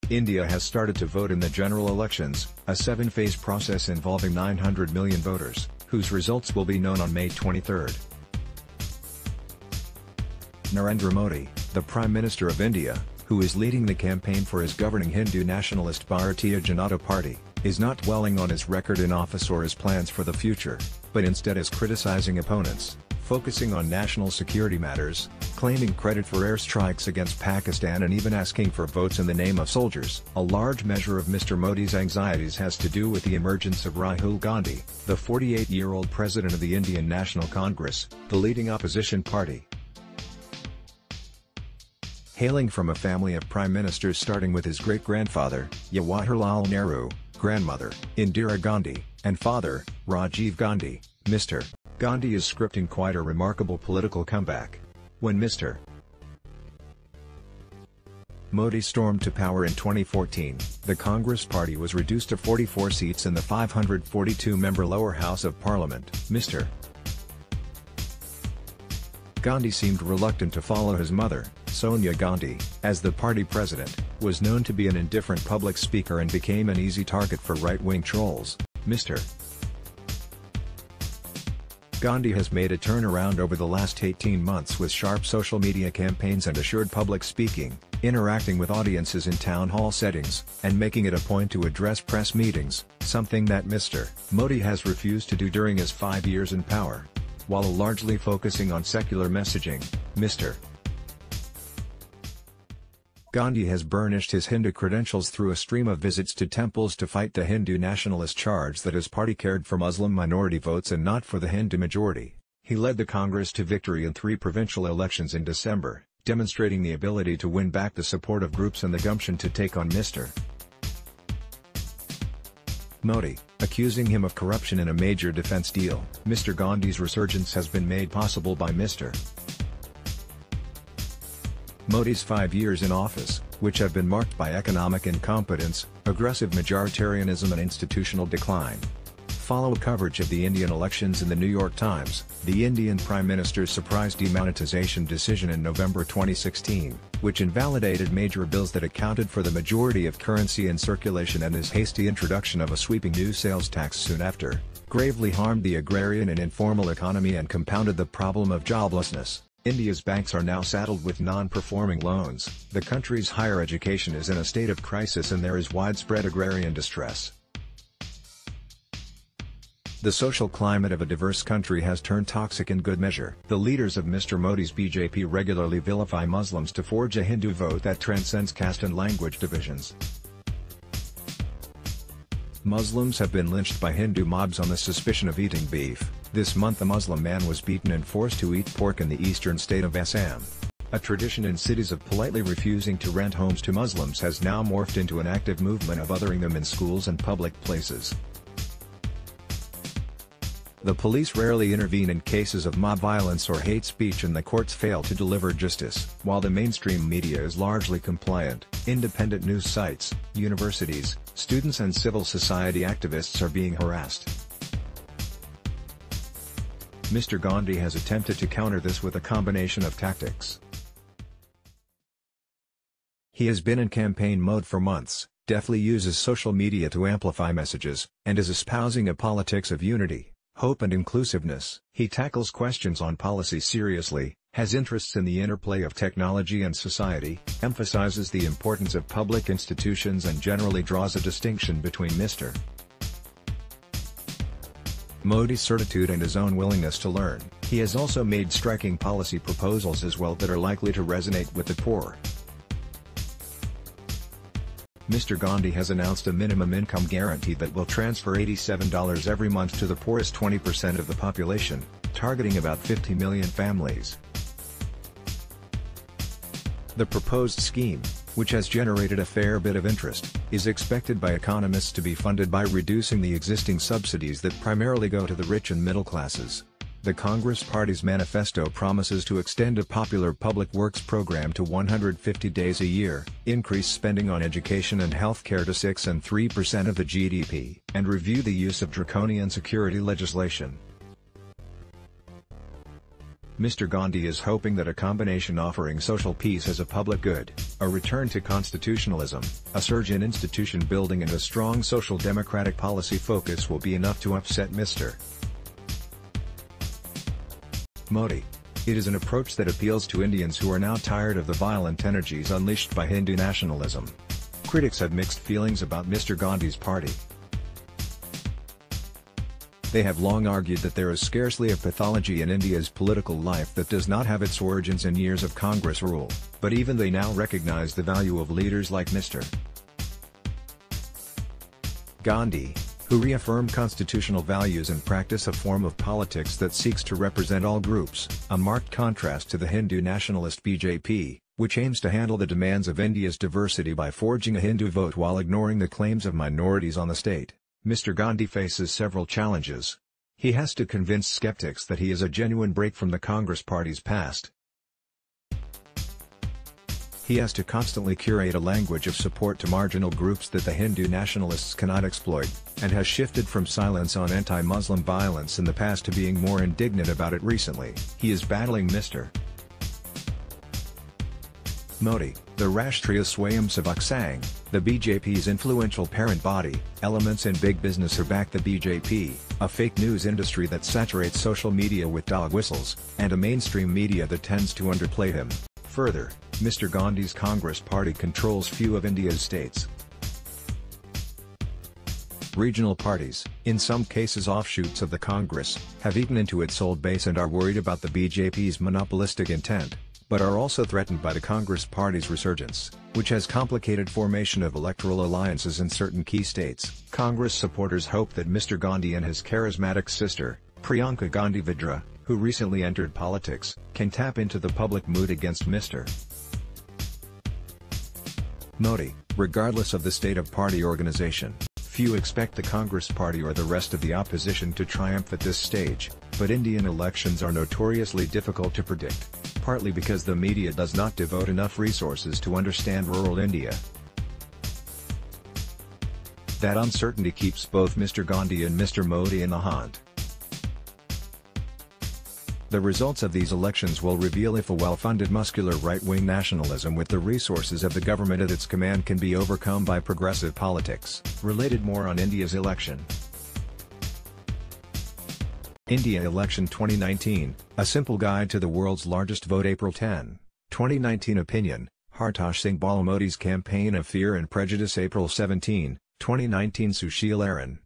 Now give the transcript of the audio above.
India has started to vote in the general elections, a 7-phase process involving 900 million voters, whose results will be known on May 23. Narendra Modi, the Prime Minister of India, who is leading the campaign for his governing Hindu nationalist Bharatiya Janata Party, is not dwelling on his record in office or his plans for the future, but instead is criticizing opponents, focusing on national security matters, claiming credit for airstrikes against Pakistan and even asking for votes in the name of soldiers. A large measure of Mr. Modi's anxieties has to do with the emergence of Rahul Gandhi, the 48-year-old president of the Indian National Congress, the leading opposition party. Hailing from a family of prime ministers starting with his great-grandfather, Jawaharlal Nehru, grandmother, Indira Gandhi, and father, Rajiv Gandhi, Mr. Gandhi is scripting quite a remarkable political comeback. When Mr. Modi stormed to power in 2014, the Congress party was reduced to 44 seats in the 542-member lower house of parliament. Mr. Gandhi seemed reluctant to follow his mother, Sonia Gandhi, as the party president, was known to be an indifferent public speaker and became an easy target for right-wing trolls. Mr. Gandhi has made a turnaround over the last 18 months with sharp social media campaigns and assured public speaking, interacting with audiences in town hall settings, and making it a point to address press meetings, something that Mr. Modi has refused to do during his 5 years in power. While largely focusing on secular messaging, Mr. Gandhi has burnished his Hindu credentials through a stream of visits to temples to fight the Hindu nationalist charge that his party cared for Muslim minority votes and not for the Hindu majority. He led the Congress to victory in 3 provincial elections in December, demonstrating the ability to win back the support of groups and the gumption to take on Mr. Modi, accusing him of corruption in a major defense deal. Mr. Gandhi's resurgence has been made possible by Mr. Modi's 5 years in office, which have been marked by economic incompetence, aggressive majoritarianism and institutional decline. Follow coverage of the Indian elections in the New York Times. The Indian Prime Minister's surprise demonetization decision in November 2016, which invalidated major bills that accounted for the majority of currency in circulation, and his hasty introduction of a sweeping new sales tax soon after, gravely harmed the agrarian and informal economy and compounded the problem of joblessness. India's banks are now saddled with non-performing loans, the country's higher education is in a state of crisis, and there is widespread agrarian distress. The social climate of a diverse country has turned toxic in good measure. The leaders of Mr. Modi's BJP regularly vilify Muslims to forge a Hindu vote that transcends caste and language divisions. Muslims have been lynched by Hindu mobs on the suspicion of eating beef. This month a Muslim man was beaten and forced to eat pork in the eastern state of Assam. A tradition in cities of politely refusing to rent homes to Muslims has now morphed into an active movement of othering them in schools and public places. The police rarely intervene in cases of mob violence or hate speech, and the courts fail to deliver justice. While the mainstream media is largely compliant, independent news sites, universities, students and civil society activists are being harassed. Mr. Gandhi has attempted to counter this with a combination of tactics. He has been in campaign mode for months, deftly uses social media to amplify messages, and is espousing a politics of unity, hope and inclusiveness. He tackles questions on policy seriously, has interests in the interplay of technology and society, emphasizes the importance of public institutions, and generally draws a distinction between Mr. Modi's certitude and his own willingness to learn. He has also made striking policy proposals as well that are likely to resonate with the poor. Mr. Gandhi has announced a minimum income guarantee that will transfer $87 every month to the poorest 20% of the population, targeting about 50 million families. The proposed scheme, which has generated a fair bit of interest, is expected by economists to be funded by reducing the existing subsidies that primarily go to the rich and middle classes. The Congress Party's manifesto promises to extend a popular public works program to 150 days a year, increase spending on education and healthcare to 6 and 3% of the GDP, and review the use of draconian security legislation. Mr. Gandhi is hoping that a combination offering social peace as a public good, a return to constitutionalism, a surge in institution building and a strong social democratic policy focus will be enough to upset Mr. Modi. It is an approach that appeals to Indians who are now tired of the violent energies unleashed by Hindu nationalism. Critics have mixed feelings about Mr. Gandhi's party. They have long argued that there is scarcely a pathology in India's political life that does not have its origins in years of Congress rule, but even they now recognize the value of leaders like Mr. Gandhi, who reaffirmed constitutional values and practice a form of politics that seeks to represent all groups, a marked contrast to the Hindu nationalist BJP, which aims to handle the demands of India's diversity by forging a Hindu vote while ignoring the claims of minorities on the state. Mr. Gandhi faces several challenges. He has to convince skeptics that he is a genuine break from the Congress party's past. He has to constantly curate a language of support to marginal groups that the Hindu nationalists cannot exploit, and has shifted from silence on anti-Muslim violence in the past to being more indignant about it recently. He is battling Mr. Modi, the Rashtriya Swayamsevak Sangh, the BJP's influential parent body. Elements in big business who back the BJP, a fake news industry that saturates social media with dog whistles, and a mainstream media that tends to underplay him. Further, Mr. Gandhi's Congress party controls few of India's states. Regional parties, in some cases offshoots of the Congress, have eaten into its old base and are worried about the BJP's monopolistic intent, but are also threatened by the Congress party's resurgence, which has complicated formation of electoral alliances in certain key states. Congress supporters hope that Mr. Gandhi and his charismatic sister, Priyanka Gandhi Vadra, who recently entered politics, can tap into the public mood against Mr. Modi. Regardless of the state of party organization, few expect the Congress party or the rest of the opposition to triumph at this stage, but Indian elections are notoriously difficult to predict, partly because the media does not devote enough resources to understand rural India. That uncertainty keeps both Mr. Gandhi and Mr. Modi in the hunt. The results of these elections will reveal if a well-funded muscular right-wing nationalism with the resources of the government at its command can be overcome by progressive politics. Related more on India's election. India Election 2019, a simple guide to the world's largest vote. April 10, 2019. Opinion, Hartosh Singh Bala Modi's campaign of fear and prejudice. April 17, 2019. Sushil Aron,